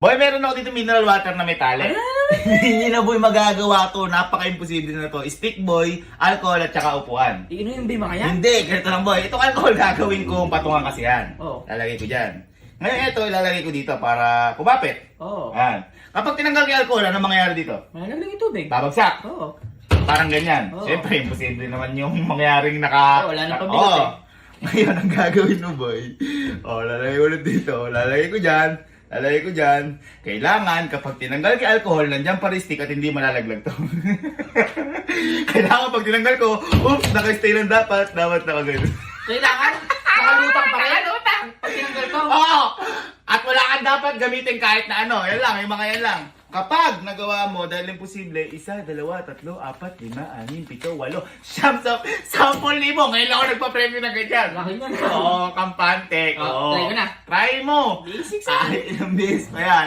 Boy, meron ako dito mineral water na metallic. Hindi na boy magagawa to. Napaka-imposible na to. Stick boy, alcohol at saka upuan. Iinumin ba yung mga yan? Hindi, ganito lang boy. Itong alcohol gagawin kong patungan kasi yan. Oo. Lalagay ko dyan. Ngayon ito, ilalagay ko dito para kumapit. Oo. Yan. Kapag tinanggal ko yung alcohol, ano mangyayari dito? Malalagay yung tubig. Babagsak. Oo. Parang ganyan. Oo. Siyempre, imposible naman yung mangyaring naka... Wala nang pabigat Oo. Ngayon, ang gagawin mo, boy. Lalagay ko ulit dito. Lalagay ko dyan. Lalagay ko dyan. Kailangan, kapag tinanggal ko yung alcohol, nandyan pa rin stick at hindi malalaglag to. Kailangan, pag tinanggal ko, oops, naka-stay lang dapat. Dapat nakagano. Kailangan, nakalutang pa rin. Nakalutang! Pag tinanggal ko. Oo! At wala kang dapat gamitin kahit na ano. Yan lang, yung mga yan lang. Kapag nagawa mo, dahil imposible, 1, 2, 3, 4, 5, 6, 7, 8, 9, 10. 10,000 Ngayon lang ako nagpa-preview na ganyan. Laki niyan. Oo, kampante. Oh, try ko na. Try mo. Basics Ilang beses pa yan.